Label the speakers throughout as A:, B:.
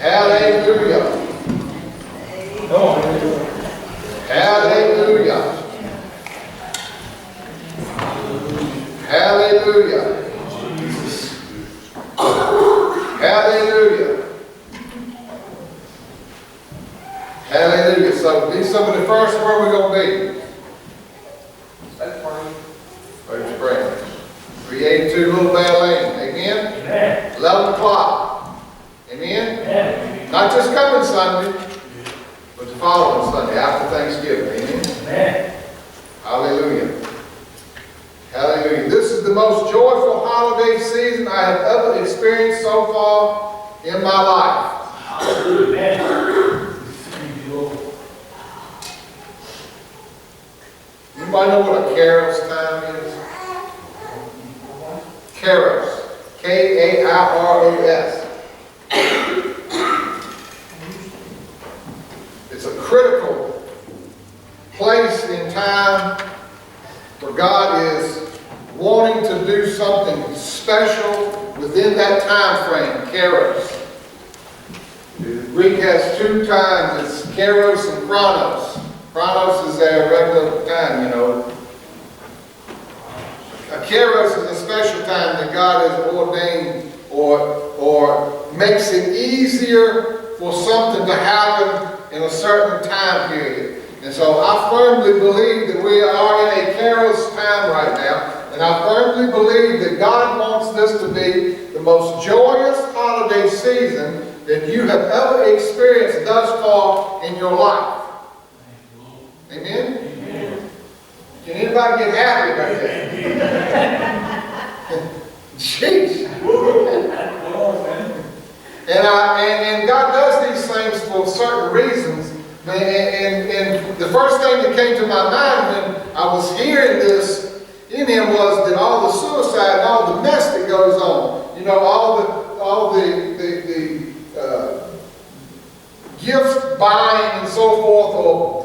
A: Hallelujah. Hallelujah. Hallelujah. Hallelujah. Hallelujah. So these some of the first where we're going to be. Let's pray. 382 Little Bell Lane. Amen? Amen. 11 o'clock. Amen? Amen. Not just coming Sunday, but the following Sunday after Thanksgiving. Amen? Amen. Hallelujah. Hallelujah. This is the most joyful holiday season I have ever experienced so far in my life. Hallelujah. Anybody know what a carols time is? Carols. K-A-I-R-O-S. It's a critical place in time where God is wanting to do something special within that time frame, Kairos. The Greek has two times, it's Kairos and Chronos. Chronos is their regular time, you know. A Kairos is a special time that God has ordained or makes it easier for something to happen in a certain time period. And so I firmly believe that we are in a Kairos time right now. And I firmly believe that God wants this to be the most joyous holiday season that you have ever experienced thus far in your life. Amen? Amen. Can anybody get happy about that? Jeez. And God does these things for certain reasons. And the first thing that came to my mind when I was hearing this in him was that all the suicide and all the mess that goes on, you know, all the gifts buying and so forth,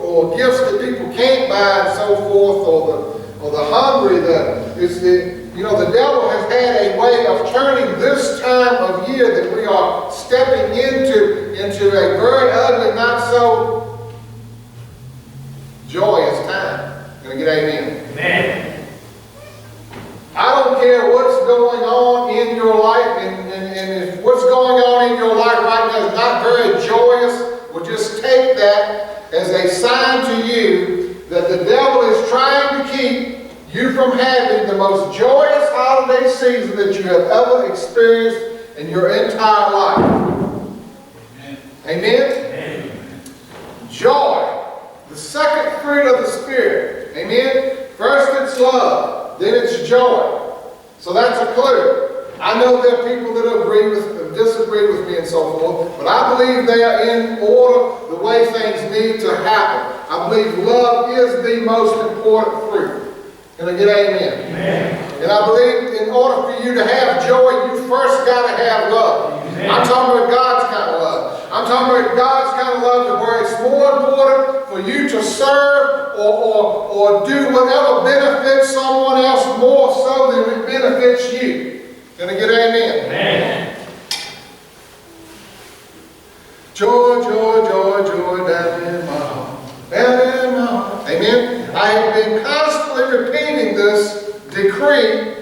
A: or gifts that people can't buy and so forth, or the hungry, you know, the devil has had a way of turning this time of year that we are stepping into a very ugly, not so joyous time. Can I get amen? Amen. I don't care what's going on in your life, and if what's going on in your life right now is not very joyous, we'll just take that as a sign to you that the devil is trying to keep you from having the most joyous holiday season that you have ever experienced in your entire life. Amen? Amen? Joy, the second fruit of the Spirit. Amen? First it's love, then it's joy. So that's a clue. I know there are people that disagree with me and so forth, but I believe they are in order the way things need to happen. I believe love is the most important fruit. Can I get amen? Amen. And I believe in order for you to have joy, you first got to have love. Amen. I'm talking about God's kind of love. I'm talking about God's kind of love to where it's more important for you to serve or do whatever benefits someone else more so than it benefits you. Can I get amen? Amen. Joy, joy, joy, joy down in my heart. Down in my heart. Amen. I have been constantly repeating this decree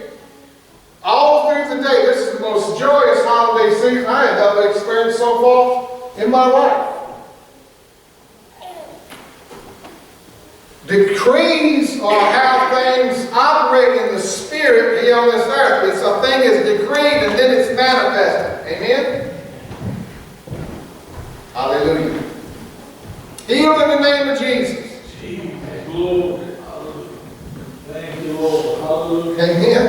A: all through the day. This is the most joyous holiday season I have ever experienced so far in my life. Decrees are how things operate in the spirit here on this earth. It's a thing is decreed and then it's manifested. Amen? Hallelujah. Healed in the name of Jesus.
B: Lord. Thank you, Lord. Hallelujah.
A: Amen.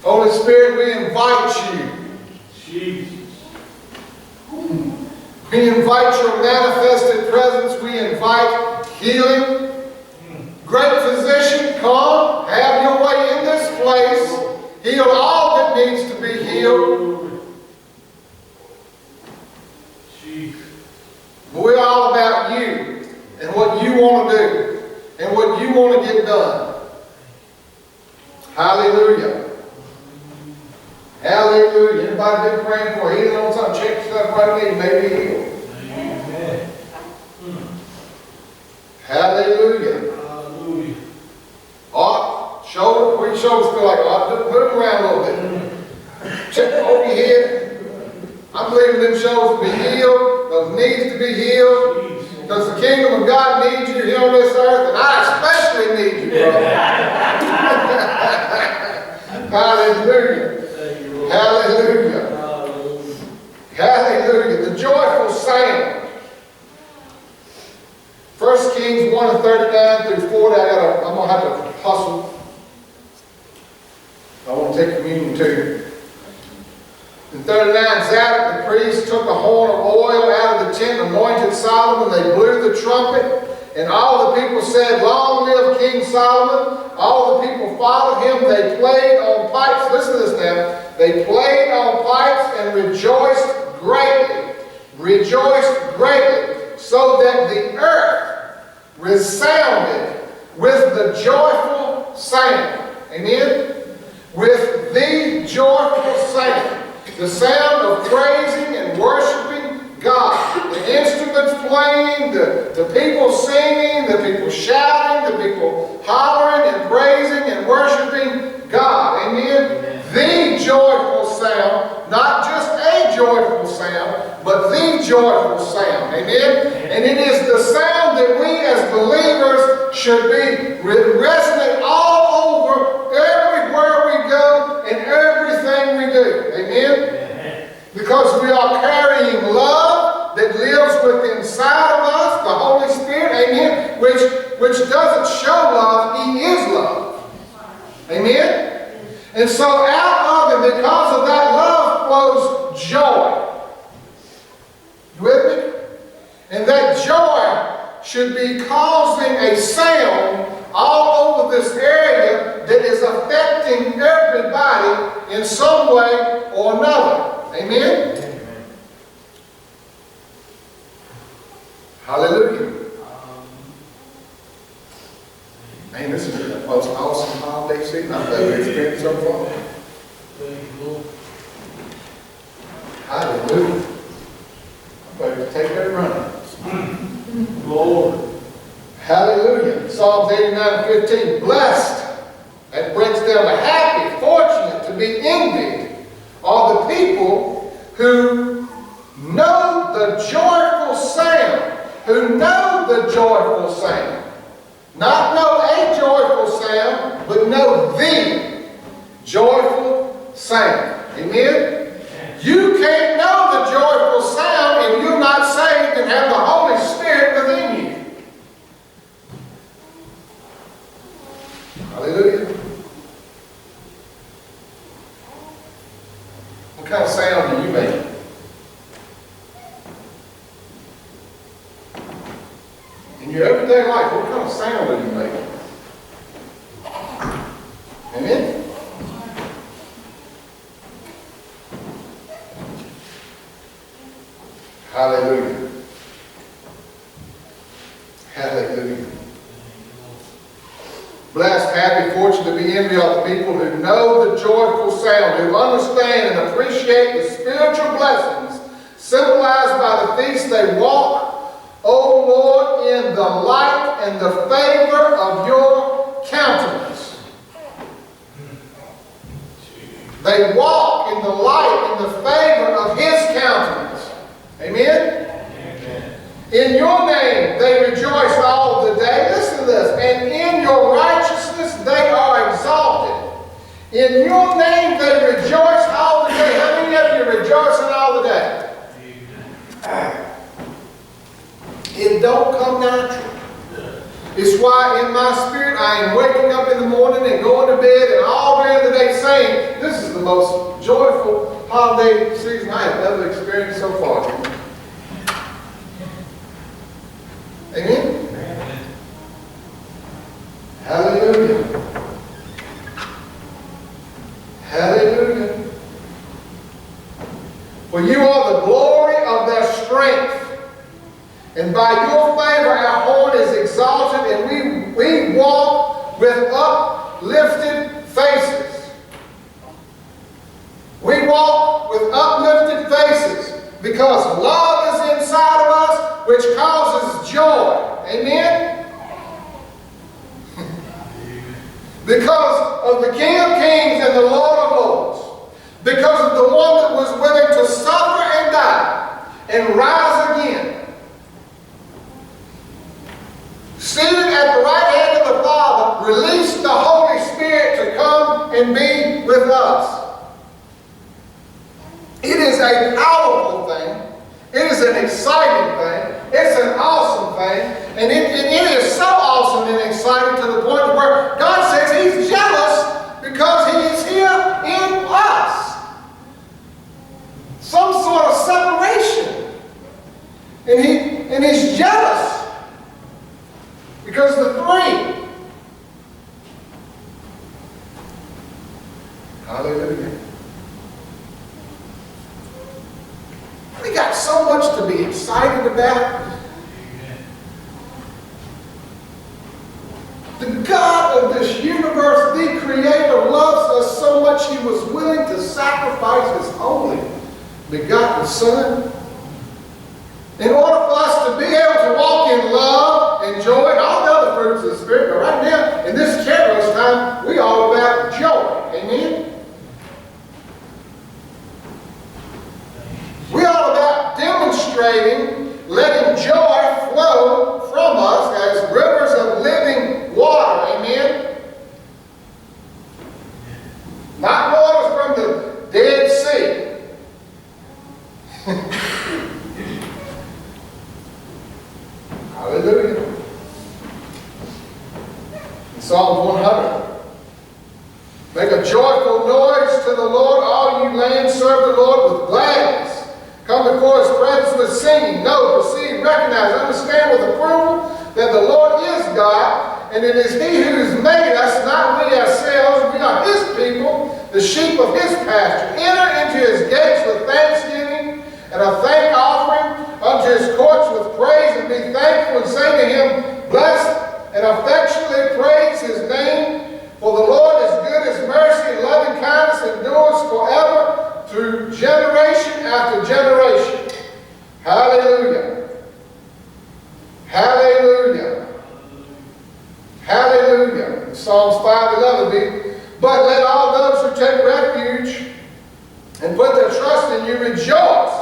A: Holy Spirit, we invite you.
B: Jesus.
A: We invite your manifested presence. We invite healing. Great physician, come, have your way in this place. Heal all that needs to be healed.
B: Jesus.
A: We're all about you and what you want to do and what you want to get done. Hallelujah. Hallelujah. Anybody been praying for healing on something? Check up right knee may be healed.
B: Amen.
A: Hallelujah.
B: Hallelujah.
A: Shoulder, where your shoulders feel like, just move around a little bit. Check over your head. I'm believing them shoulders to be healed, those knees to be healed, because the kingdom of God needs you here on this earth, and I especially need you, brother. Hallelujah.
B: Thank you, Lord.
A: Hallelujah.
B: Hallelujah.
A: Hallelujah. The joyful sound. 1 Kings 1:39 through 40. I'm going to have to hustle. I want to take communion to you. In 39, Zadok the priest took a horn of oil out of the tent, anointed Solomon. They blew the trumpet, and all the people said, "Long live King Solomon." All the people followed him. They played on pipes. Listen to this now. They played on pipes and rejoiced greatly. Rejoiced greatly, so that the earth resounded with the joyful sound. Amen? With the joyful sound. The sound of praising and worshiping God. The instruments playing, the people singing, the people shouting, the people hollering and praising and worshiping God. Amen? The joyful sound, not just a joyful sound, but the joyful sound. Amen? And it is the sound that we as believers should be resonant all over, everywhere we go, and everything we do. Amen? Because we are carrying love that lives within inside of us, the Holy Spirit, amen, which doesn't show love, He is love. Amen? And so out of it, because of that love, flows joy. You with me? And that joy should be causing a sound all over this area that is affecting everybody in some way or another. Amen? Hallelujah. Man, this is the most awesome holiday season I've ever experienced so far.
B: Thank you, Lord.
A: Hallelujah. I'm going to take that running.
B: Lord.
A: Hallelujah. Psalms 89:15. Blessed, that breaks down to happy, fortunate, to be envied, are the people who know the joyful sound. Who know the joyful sound. Not know a joyful sound, but know the joyful sound. Amen? You can't know the joyful sound if you're not saved and have the Holy Spirit within you. Hallelujah. What kind of sound do you make? In your everyday life, what kind of sound do you make? Amen? Hallelujah. Hallelujah. Blessed, happy, fortunate to be envied are the people who know the joyful sound, who understand and appreciate the spiritual blessings symbolized by the feast they walk, O Lord, in the light and the favor of your countenance. They walk in the light and the favor of His countenance. Amen? Amen. In your name they rejoice all the day. Listen to this. And in your righteousness they are exalted. In your name they rejoice all the day. How many of you are rejoicing all the day? It don't come natural. It's why in my spirit I am waking up in the morning and going to bed and all during the day saying, this is the most joyful holiday season I have ever experienced so far. Amen? Hallelujah. Hallelujah. For you are the glory of their strength. And by your favor our horn is exalted, and we walk with uplifted faces. We walk with uplifted faces Because love is inside of us, which causes joy. Amen? Because of the King of Kings and the Lord of Lords. Because of the one that was willing to suffer and die and rise again. Seated at the right hand of the Father, released the Holy Spirit to come and be with us. It is a powerful thing. It is an exciting thing. It's an awesome thing. And it is so awesome and exciting to the point where God says He's jealous because He is here in us. Some sort of separation. And He's jealous because the three. Hallelujah. We got so much to be excited about. The God of this universe, the Creator, loves us so much He was willing to sacrifice His only begotten Son in order for us to be able to walk in love and joy and all the other fruits of the Spirit. But right now, in this Kairos time, we all about joy. Amen? We're all about demonstrating, letting joy flow from us as rivers of living water. Amen? Not waters from the Dead Sea. Hallelujah. In Psalm 100. Make a joyful noise to the Lord, all you lands, serve the Lord with gladness. Come before His presence with singing. Know, perceive, recognize, understand with approval that the Lord is God, and it is He who has made us, not we ourselves. We are His people, the sheep of His pasture. Enter into His gates with thanksgiving and a thank offering, unto His courts with praise, and be thankful and say to Him, bless and affectionately praise His name. For the Lord is good, His mercy and loving kindness endures forever, through generation after generation. Hallelujah. Hallelujah. Hallelujah. In Psalms 5:11, but let all those who take refuge and put their trust in you rejoice.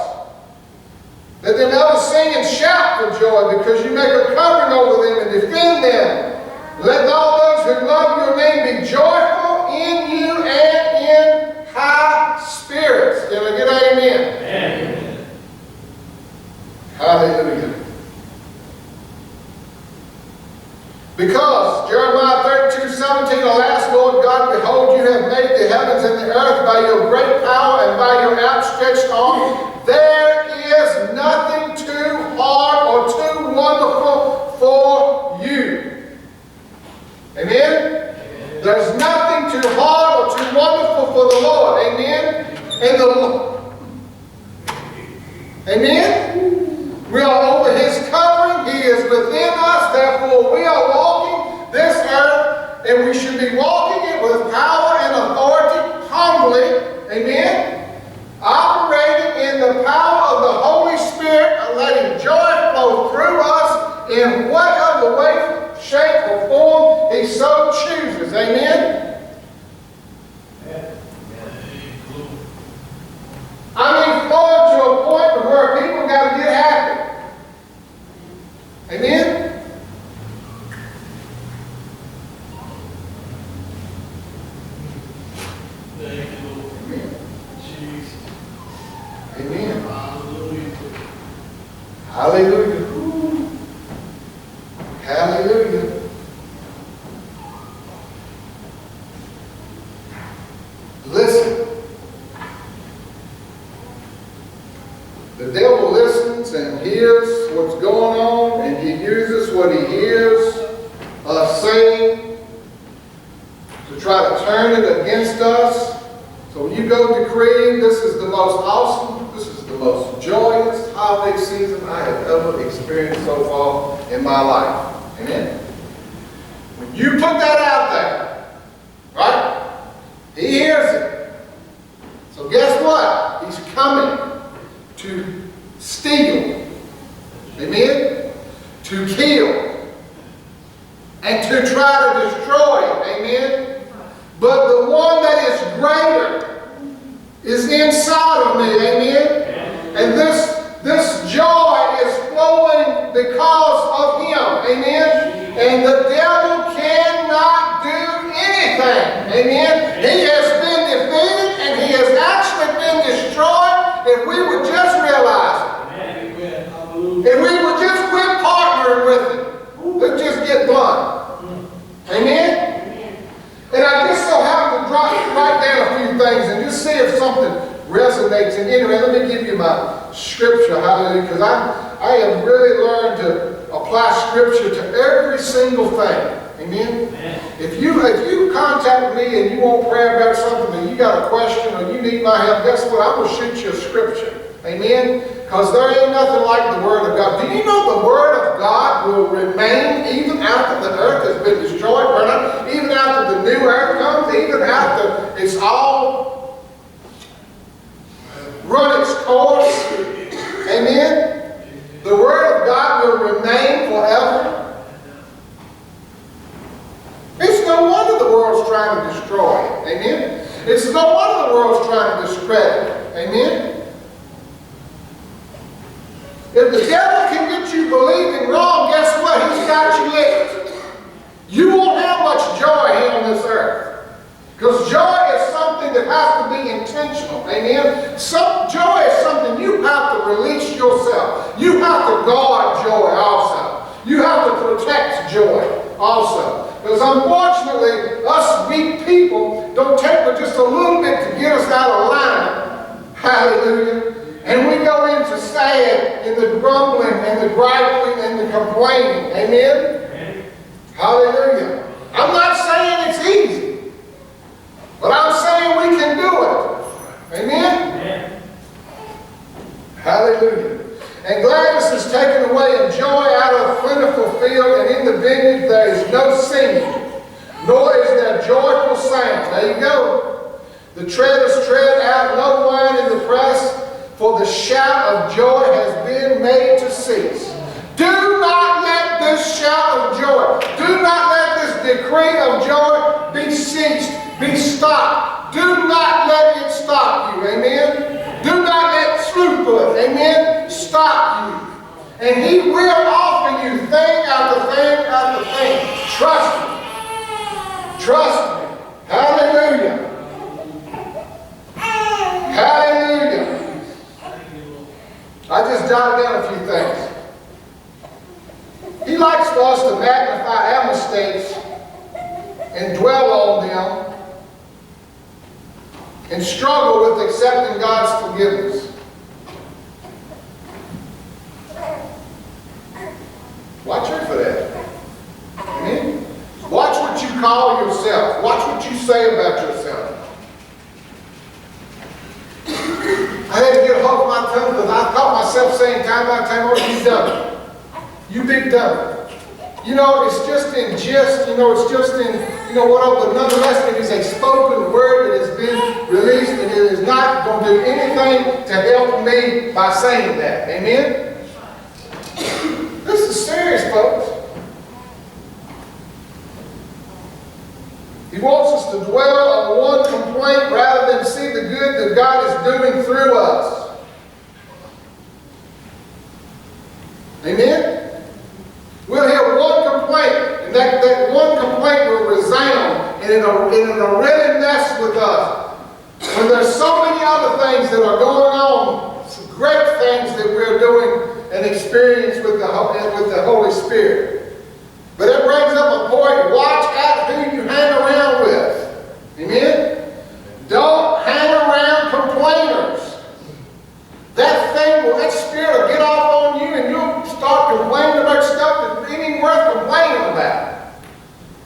A: Let them ever sing and shout for joy, because you make a covering over them and defend them. Let all those who love your name be joyful in you and in high spirits. Can we get an amen? Amen. Hallelujah. Because Jeremiah 32:17, alas, Lord God, behold, you have made the heavens and the earth by your great power and by your outstretched arm. There is nothing too hard or too wonderful for you. Amen? There's nothing too hard or too wonderful for the Lord. Amen? And the Lord. Amen? We are over His covering. He is within us. Therefore, we are walking this earth, and we should be walking it with power and authority, humbly. Amen? Operating in the power of the Holy Spirit, and letting joy flow through us in whatever way, shape, or form He so chooses. Amen? I mean, flowing to a point where people got to get happy. Amen?
B: Thank you, Lord.
A: Amen.
B: Jesus.
A: Amen.
B: Hallelujah.
A: Hallelujah. Ooh. Hallelujah. Listen. The devil listens and hears what's going on, and he uses what he hears us saying to try to turn it against us. So when you go decreeing, this is the most awesome, this is the most joyous holiday season I have ever experienced so far in my life. Amen? When you put that out there, right? He hears it. So guess what? He's coming to steal, amen, to kill, and to try to destroy, amen. But the one that is greater is inside of me, amen. And this joy is flowing because of Him, amen. And the devil cannot do anything, amen. He has been defeated and he has actually been destroyed if we would just realize it. If we would just quit partnering with it. Let's just get blunt. Amen? And I just so happen to write down a few things and just see if something resonates. And anyway, let me give you my scripture, hallelujah, because I have really learned to apply scripture to every single thing. Amen? If you contact me and you want prayer about something and you got a question or you need my help, guess what? I'm going to shoot you a scripture. Amen? Because there ain't nothing like the Word of God. Do you know the Word of God will remain even after the earth has been destroyed, burned up, even after the new earth comes, even after it's all run its course? Amen? The Word of God will remain forever. It's no wonder the world's trying to destroy it. Amen? It's no wonder the world's trying to discredit it. Amen? If the devil can get you believing wrong, guess what? He's got you licked. You won't have much joy here on this earth. Because joy is something that has to be intentional. Amen? Joy is something you have to release yourself. You have to guard joy also. You have to protect joy also. Because unfortunately, us weak people don't take but just a little bit to get us out of line. Hallelujah. And we go into sad in the grumbling and the griping and the complaining. Amen? Amen? Hallelujah. I'm not saying it's easy, but I'm saying we can do it. Amen? Amen. Hallelujah. And gladness is taken away and joy out of a plentiful field, and in the vineyard there is no singing, nor is there joyful sound. There you go. The treaders tread out no wine in the press, for the shout of joy has been made to cease. Do not let this shout of joy, do not let this decree of joy be ceased, be stopped. Do not let it stop you. Amen? Do not let throughput, amen, stop you. And He will offer you thing after thing after thing. Trust me. Trust me. Hallelujah. Hallelujah. I just jotted down a few things. He likes for us to magnify our mistakes and dwell on them and struggle with accepting God's forgiveness. Watch out for that. Amen? Watch what you call yourself. Watch what you say about yourself. I had to get a hold of my tongue because I caught myself saying time by time, oh, you dummy. You big dummy. You know, it's just in gist, you know, it's just in, you know, what, but nonetheless, it is a spoken word that has been released, and it is not going to do anything to help me by saying that. Amen? This is serious, folks. He wants us to dwell on one complaint rather than see the good that God is doing through us. Amen? We'll hear one complaint, and that one complaint will resound, and it'll really mess with us. When there's so many other things that are going on, some great things that we're doing and experience with the Holy Spirit. But it brings up a point, watch out who you hang around with. Amen? Don't hang around complainers. That spirit will get off on you and you'll start complaining about stuff that ain't even worth complaining about.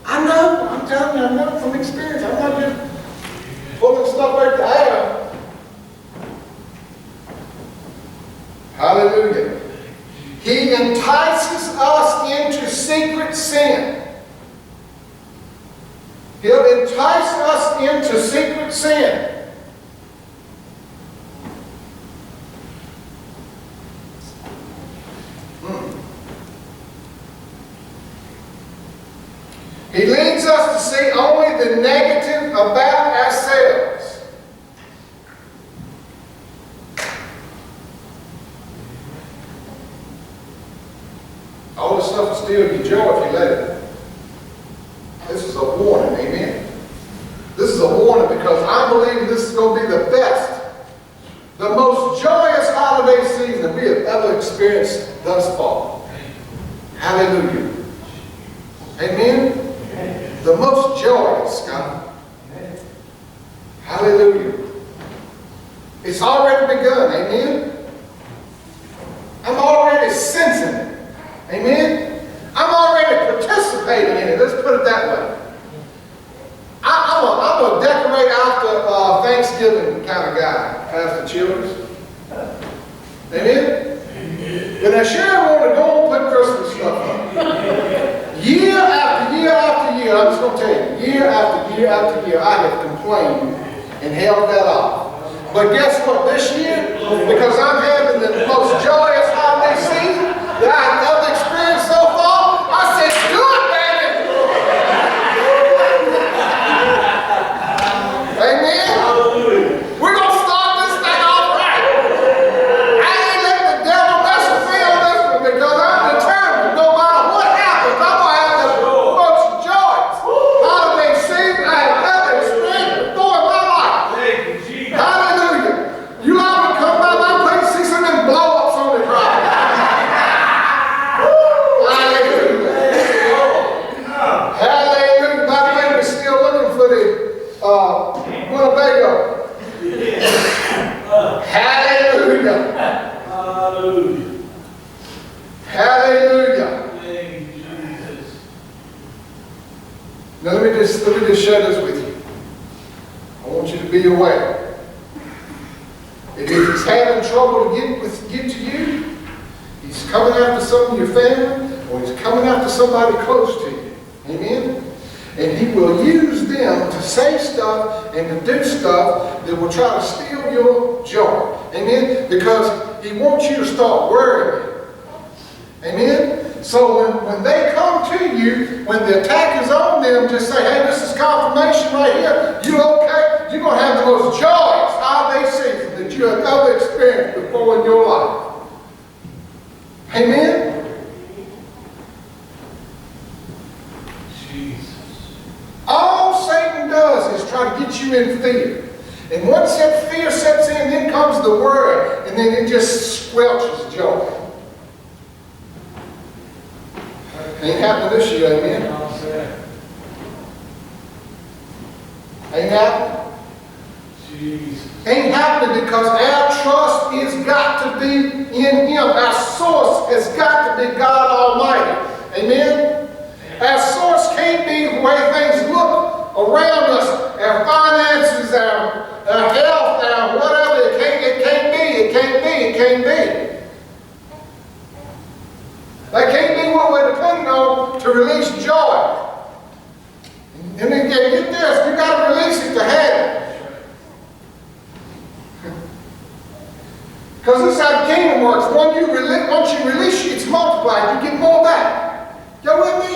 A: I know, I'm telling you, I know from experience. I'm not just pulling stuff out the air. Hallelujah. He entices us into secret sin. He'll entice us into secret sin. He leads us to see only the negative about ourselves. All this stuff will steal your joy if you let it. This is a warning, amen? This is a warning because I believe this is going to be the best, the most joyous holiday season we have ever experienced thus far. Hallelujah. Amen? The most joyous, God. Hallelujah. It's already begun, amen? I'm already sensing it. Amen? I'm already participating in it. Let's put it that way. I'm a decorate after Thanksgiving kind of guy, Pastor Childers. Amen? But I sure want to go and put Christmas stuff up. Year after year after year, I'm just going to tell you, year after year after year, I have complained and held that off. But guess what? This year, because I'm having the most joyous holiday season that I've ever experienced so far, I said, do it, baby! Amen? We're going to start this thing off right. I ain't let the devil mess with me on this one because I'm determined, no matter what happens, I'm going to have the most joyous holiday season I have ever experienced before in my life. Hallelujah. You all can come by my place and see some of them blow-ups on the drive. Hallelujah. Hallelujah. By the way, we're still looking for the Winnebago. Hallelujah.
B: Hallelujah.
A: Hallelujah.
B: Thank you, Jesus.
A: Now let me just share this with you. I want you to be aware. If he's having trouble to get to you, he's coming after some of your family, or he's coming after somebody close to you. Amen? And he will use them to say stuff and to do stuff that will try to steal your joy. Amen? Because he wants you to start worrying. Amen? So when they come to you, when the attack is on them, just say, hey, this is confirmation right here. You okay? You're going to have the most joyous holiday season that you have ever experienced before in your life. Amen?
B: Jesus.
A: All Satan does is try to get you in fear. And once that fear sets in, then comes the worry, and then it just squelches joy. Ain't happening this year, amen? Ain't happening?
B: Jesus.
A: Ain't happening because our trust has got to be in Him. Our source has got to be God Almighty. Amen? Our source can't be the way things look around us. Our finances, our health, our whatever. It can't be. That can't be what we're depending on to release joy. And then get this, you got to release it to have it. Because this is how the kingdom works. Once you release it, it's multiplied. You get more back. Y'all with me?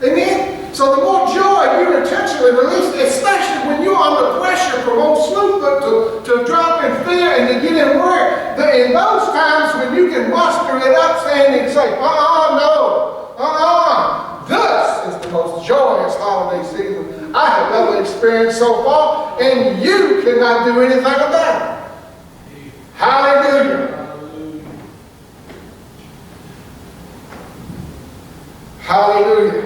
A: Amen? So the more joy you intentionally release, especially when you're under pressure from old Slewfoot to drop in fear and to get in worry, in those times when you can muster it up saying and say, this is the most joyous holiday season I have ever experienced so far, and you cannot do anything about it. Hallelujah. Hallelujah.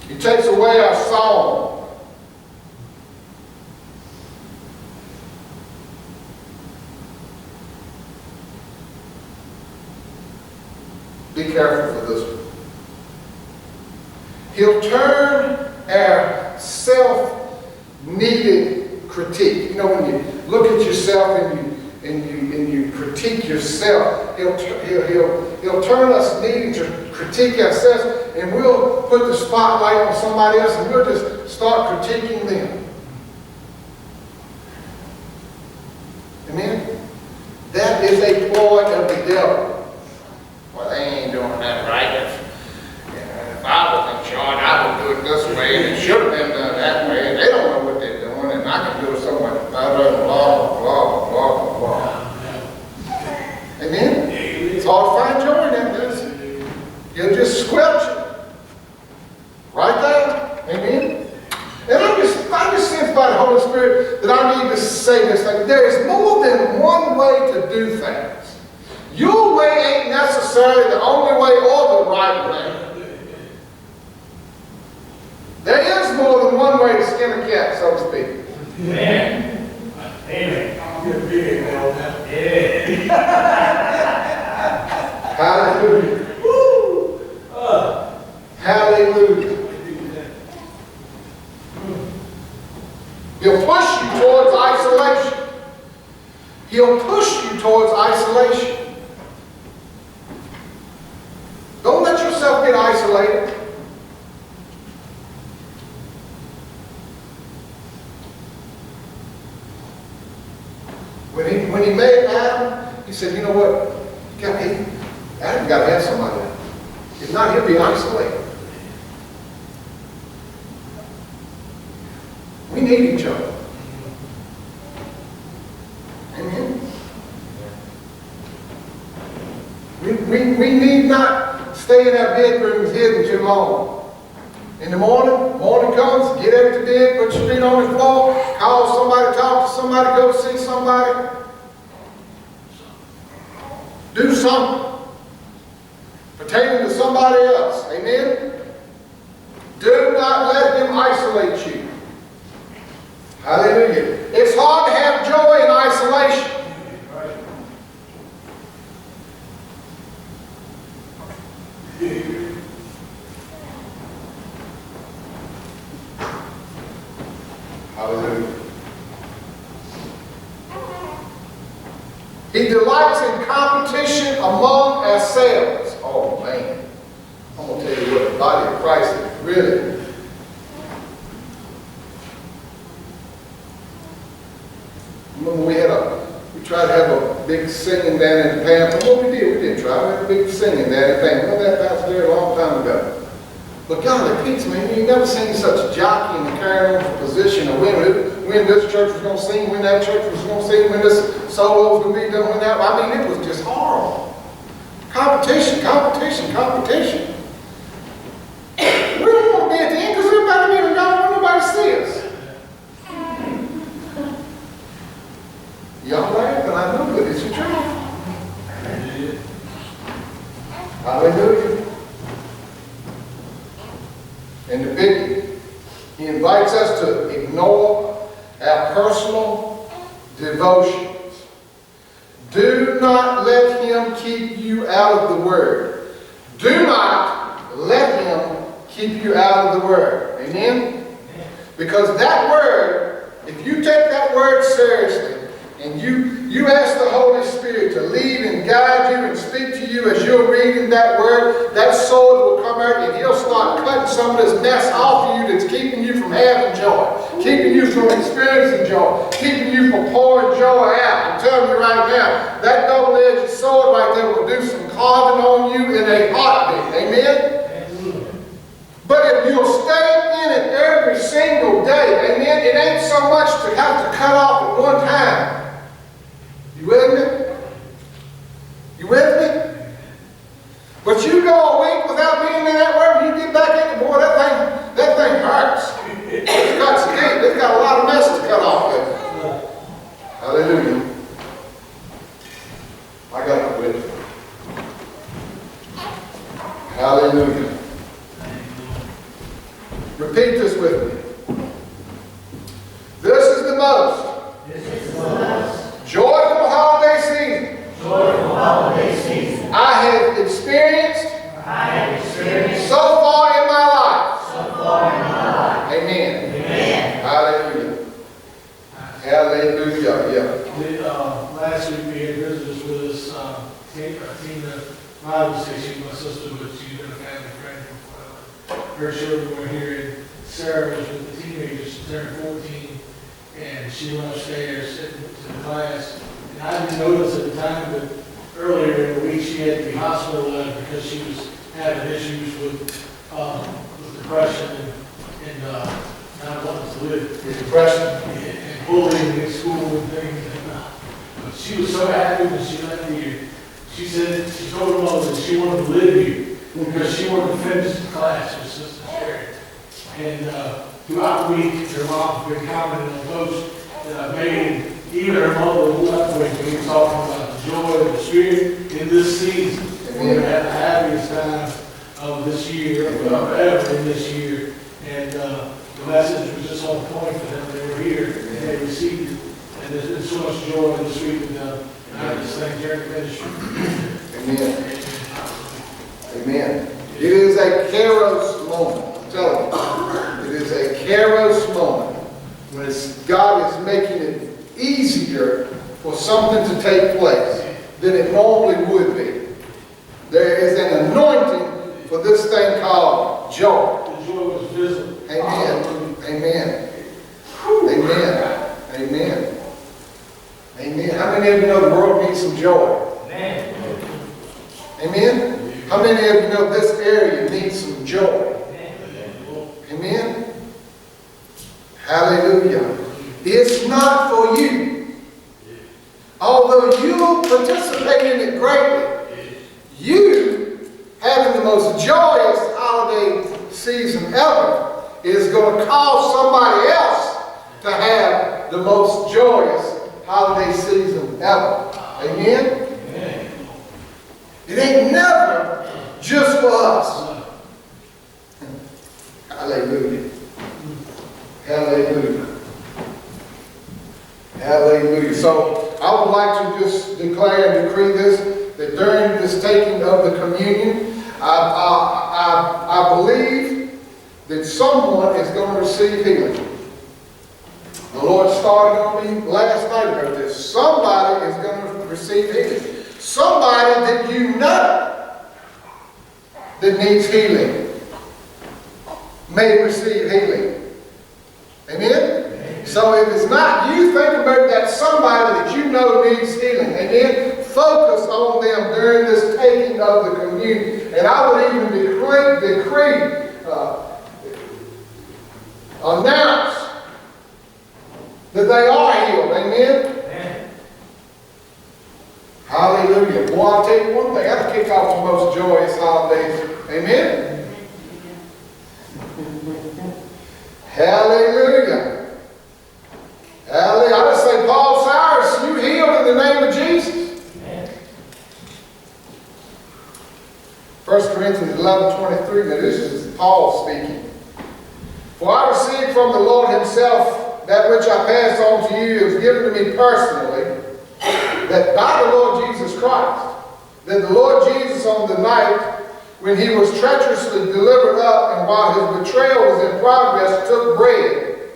A: He takes away our song. Be careful for this one. He'll turn our self-needed critique. You know, when you look at yourself and you critique yourself, he'll turn us needing to critique ourselves, and we'll put the spotlight on somebody else, and we'll just start critiquing them. Amen? That is a ploy of the devil. Well, they ain't doing that right. one way to do things. Your way ain't necessarily the only way or the right way. There is more than one way to skin a cat, so to speak.
B: Amen. Amen. Get big, man.
A: Hallelujah.
B: Woo!
A: Hallelujah. He'll push you towards isolation. He'll push you towards isolation. Don't let yourself get isolated. When he made Adam, he said, you know what? Adam got to have somebody. If not, he'll be isolated. We need each other. Amen. We need not stay in our bedrooms hidden too long. In the morning comes, get out to bed, put your feet on the floor, call somebody, talk to somebody, go see somebody. Do something pertaining to somebody else. Amen? Do not let him isolate you. Hallelujah. It's hard to have joy in isolation. Hallelujah. He delights in competition among ourselves. Oh man. I'm going to tell you what, the body of Christ is really. Remember we tried to have a big singing down in Japan. What we didn't try. We had a big singing down in Japan. Remember that? That was there a long time ago. But golly, Pete, man, you ain't never seen such a jockey and carrying on for position of when this church was going to sing, when that church was going to sing, when this solo was going to be done, when that. I mean, it was just horrible. Competition. We don't want to be at the end because everybody be gone when nobody sees us. Y'all laugh, and I know, but it's the truth. Hallelujah. And the biggie, he invites us to ignore our personal devotions. Do not let him keep you out of the Word. Do not let him keep you out of the Word. Amen? Because that Word, if you take that Word seriously, and you ask the Holy Spirit to lead and guide you and speak to you as you're reading that Word, that sword will come out and he'll start cutting some of this mess off of you that's keeping you from having joy, keeping you from experiencing joy, keeping you from pouring joy out. I'm telling you right now, that double-edged sword right there will do some carving on you in a heartbeat. Amen? But if you'll stay in it every single day, amen, it ain't so much to have to cut off at one time. You with me? You with me? But you go a week without being in that Word, you get back in it, boy, that thing hurts. It's got skin. It's got a lot of mess to cut off there. Hallelujah. I got it with you. Hallelujah. Repeat this with me. This is the most joyful holiday season I have experienced so far in my life. Amen. Hallelujah. Hallelujah. Yeah.
B: Last week we had visitors with us. Tina, I would say she's my sister, but she's been a family friend for her children were here, and Sarah was with the teenagers. She turned 14, and she went upstairs to the class. And I didn't notice at the time, but earlier in the week she had to be hospitalized because she was having issues with depression and not wanting to live.
A: Depression.
B: And bullying in school and things. But she was so happy when she left here. She said, she told her mother that she wanted to live here because she wanted to finish the class with Sister Sherry. And throughout the week, her mom's been commenting on posts that I've made. even her mother, when we were talking about the joy of the Spirit in this season. We're gonna have the happiest time of this year, ever in this year. And the message was just on point for them. They were here and they received it. And there's so much joy in this week with them. And I just thank Jerry Ministry.
A: Amen. Amen. It is a Kairos moment. I'm telling you. It is a Kairos moment when God is making it easier for something to take place than it normally would be. There is an anointing for this thing called joy.
B: The joy was visible.
A: Amen. Amen. Amen. Amen. Amen. How many of you know the world needs some joy? Amen. Amen. How many of you know this area needs some joy? Amen. Hallelujah. It's not for you. Although you participate in it greatly, you having the most joyous holiday season ever is going to cause somebody else to have the most joyous holiday season ever. Amen? Amen. It ain't never just for us. Hallelujah. Hallelujah. Hallelujah. So I would like to just declare and decree this, that during this taking of the communion, I believe that someone is going to receive healing. The Lord started on me last night about this. Somebody is going to receive healing. Somebody that you know that needs healing may receive healing. Amen? So if it's not you, think about that somebody that you know needs healing. Amen? Focus on them during this taking of the communion. And I would even announce that they are healed. Amen? Amen. Hallelujah. Boy, I'll tell you one thing. That'll kick off the most joyous holidays. Amen? Hallelujah. Hallelujah. I just say, Paul Cyrus, you healed in the name of Jesus. Amen. 1 Corinthians 11:23. Now this is Paul speaking. For I received from the Lord himself that which I passed on to you. It was given to me personally, that by the Lord Jesus Christ, that the Lord Jesus on the night when he was treacherously delivered up and while his betrayal was in progress, took bread.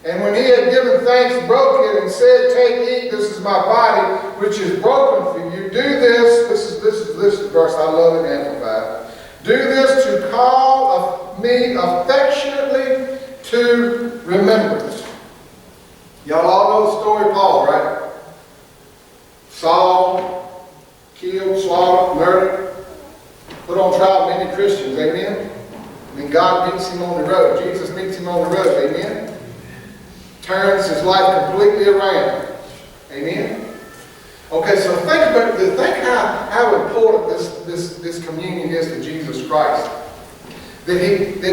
A: And when he had given thanks, broke it and said, take, eat, this is my body, which is broken for you. Do this, this verse, I love it, amplified. Do this to call me affectionately to remembrance. Y'all all know the story of Paul, right? Saul, killed, slaughtered, murdered, put on trial many Christians, amen? And God meets him on the road. Jesus meets him on the road, amen? Turns his life completely around. Amen? Okay, so think about this. Think how important this communion is to Jesus Christ. That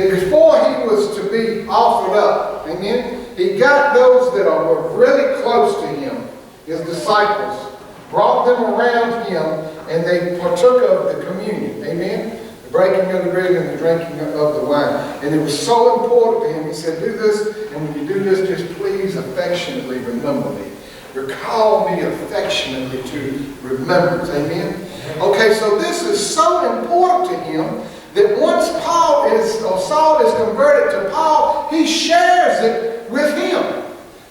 A: before he was to be offered up, amen, he got those that were really close to him, his disciples, brought them around him, and they partook of the communion. Amen? The breaking of the bread and the drinking of the wine. And it was so important to him. He said, do this, and when you do this, just please affectionately remember me. Recall me affectionately to remembrance. Amen? Okay, so this is so important to him that once Saul is converted to Paul, he shares it with him.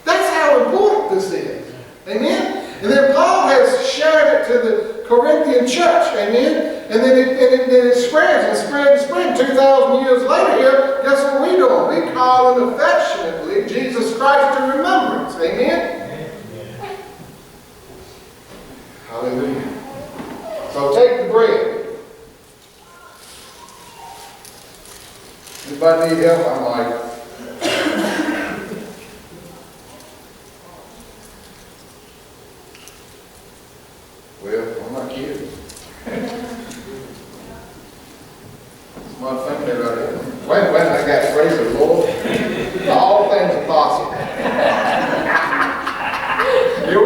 A: That's how important this is. Amen? And then Paul has shared it to the Corinthian church. Amen? And then it spreads and spreads and spreads. 2,000 years later here, guess what we doing? We calling affectionately Jesus Christ to remembrance. Amen? Hallelujah. So take the bread. Anybody need help? I'm like, well, I'm not kidding. It's my finger right here. Wait, I got praise the Lord. All things are possible. You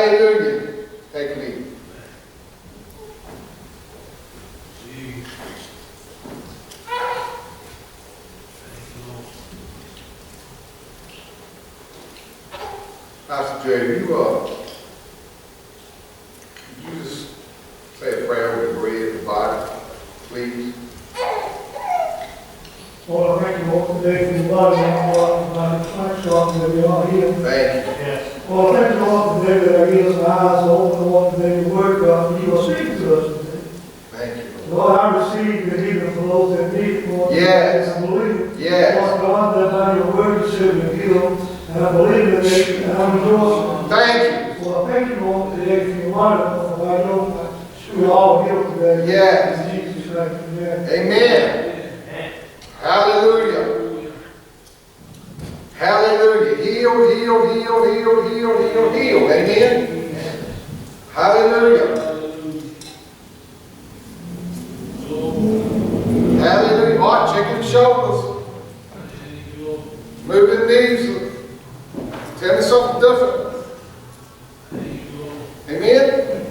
A: Hallelujah. Take me.
B: Jesus. Thank you, Lord.
A: Pastor Jay, you just say a prayer over the bread, the body, please.
C: Lord, I thank you, Lord, today for your body, and Lord, by the stripes, Lord, that we are healed.
A: Thank you.
C: Yes. Lord, thank you, Lord, today that our ears and eyes are open, Lord, today your word, God, and you are speaking to us today.
A: Thank you.
C: Lord, I receive the healing for those that need it, Lord.
A: Yes.
C: I believe,
A: Yes.
C: Lord God, that by your word you should be healed, and I believe in it, and I'm rejoicing.
A: Thank you.
C: Lord, thank you, Lord, today for your word, Lord, by your we are all healed today.
A: Yes.
C: In Jesus' name, amen.
A: Amen. Hallelujah. Hallelujah. Heal, heal, heal, heal, heal, heal, heal. Amen. Hallelujah. Hallelujah. All right, checking the shoulders. Moving the knees. Tell me something different. Amen.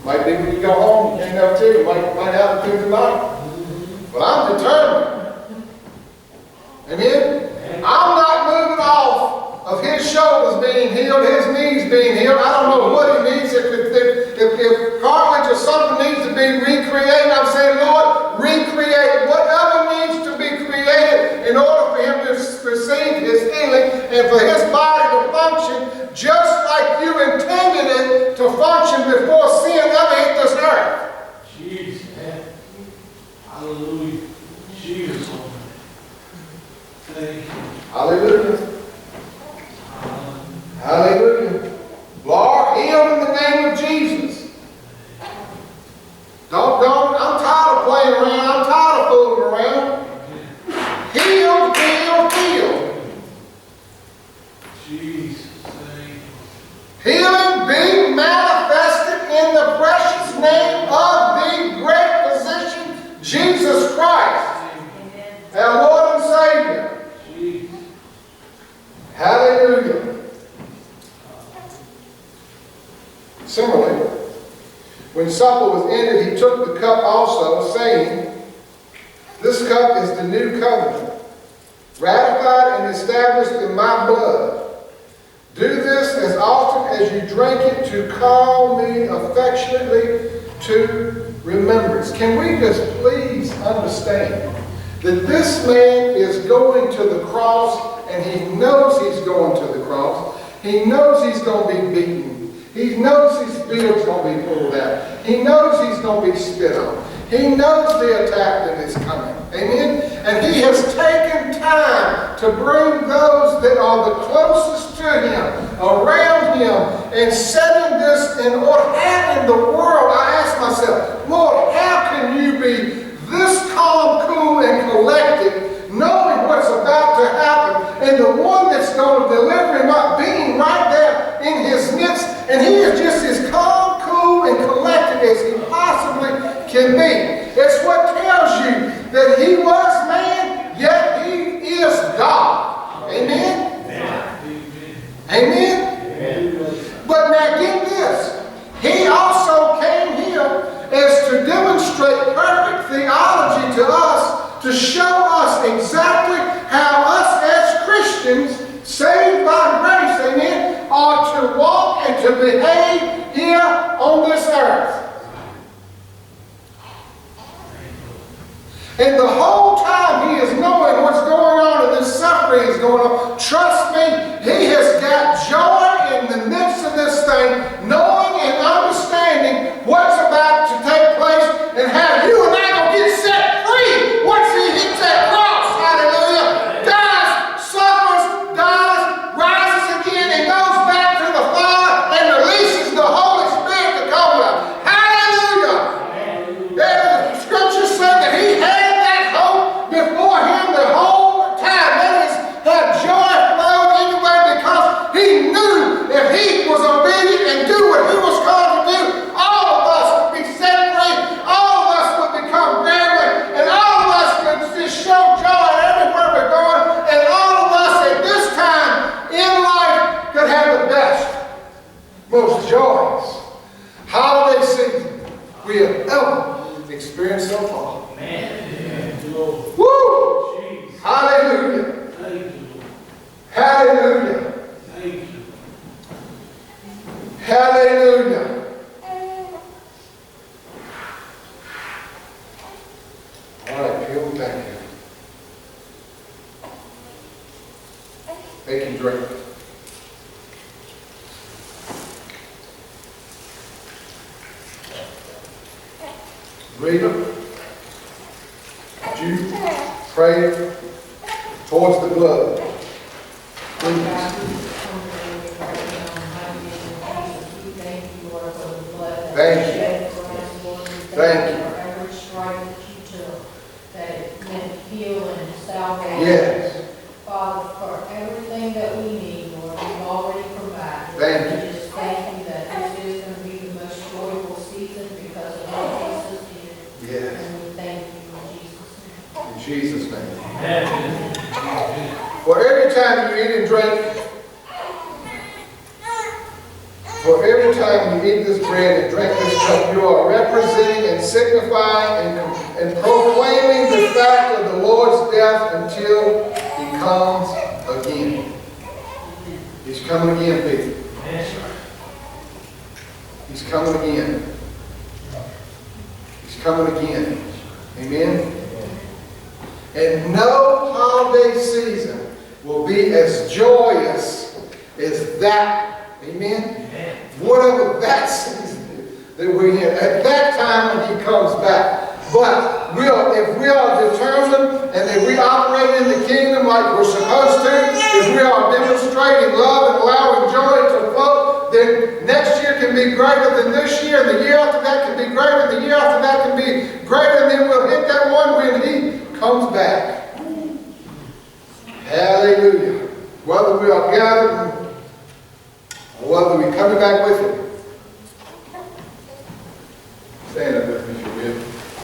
A: Might be when you go home, you can't have two. Might have two tonight. But I'm determined. Amen. I'm not moving off of his shoulders being healed, his knees being healed. I don't know what he needs. If cartilage or something needs to be recreated, I'm saying, Lord, recreate whatever needs to be created in order for him to receive his healing and for his body to function just like you intended it to function before sin ever hit this earth.
B: Jesus. Hallelujah. Jesus. Thank you.
A: Hallelujah. Hallelujah. Lord, heal in the name of Jesus. I'm tired of playing around. I'm tired of fooling around. Heal, heal, heal.
B: Jesus. Thank you.
A: Healing be manifested in the precious name of the great physician, Jesus Christ, our Lord and Savior.
B: Jesus.
A: Hallelujah. Similarly, when supper was ended, he took the cup also, saying, "This cup is the new covenant, ratified and established in my blood. Do this as often as you drink it to call me affectionately to remembrance." Can we just please understand that this man is going to the cross, and he knows he's going to the cross. He knows he's going to be beaten. He knows his beard's going to be pulled out. He knows he's going to be spit on. He knows the attack that is coming. Amen? And he has taken time to bring those that are the closest to him, around him, and setting this in order. How in the world, I ask myself, Lord, how can you be this calm, cool, and collected, knowing what's about to happen, and the one that's going to deliver him up being right there in his midst, and he is just as calm, cool, and collected as he possibly can be. It's what tells you that he was man, yet he is God. Amen? Amen? But now get this. He also came here as to demonstrate perfect theology to us, to show us exactly how us as Christians, saved by grace, amen, are to walk and to behave here on this earth. And the whole time he is knowing what's going on and this suffering is going on, trust me, he has got joy in the midst of this thing, knowing and understanding what's about to take place and how you and I will get set free once he hits that cross. Hallelujah. Dies, suffers, dies, rises again, and goes back to the Father and releases the Holy Spirit to come with him. Hallelujah. The scriptures say that he had that hope before him the whole time. That is, that joy flowed into Rita, would you pray towards the blood? Please. Thank you. Thank you.
D: For every stripe that you took, that it meant healing, salvation.
A: Yes.
D: Father, for everything that we need, Lord, you've already provided.
A: Thank you.
D: We just thank you that this is going to be the most joyful season because of what Jesus did.
A: Yes.
D: And we thank you in Jesus' name.
A: In Jesus' name.
B: Amen.
A: For every time you eat and drink, for every time you eat this bread and drink this cup, you are representing and signifying and proclaiming the fact of the Lord's death until He comes again. He's coming again, people. He's coming again. He's coming again. Amen? And no holiday season will be as joyous as that. Amen? Whatever that season that we're in, at that time when He comes back. But if we are determined and that we operate in the kingdom like we're supposed to, if we are demonstrating love and allowing joy to flow, then next year can be greater than this year, and the year after that can be greater, and the year after that can be greater, and then we'll hit that one when He comes back. Hallelujah. Whether we are gathered or whether we're coming back with Him.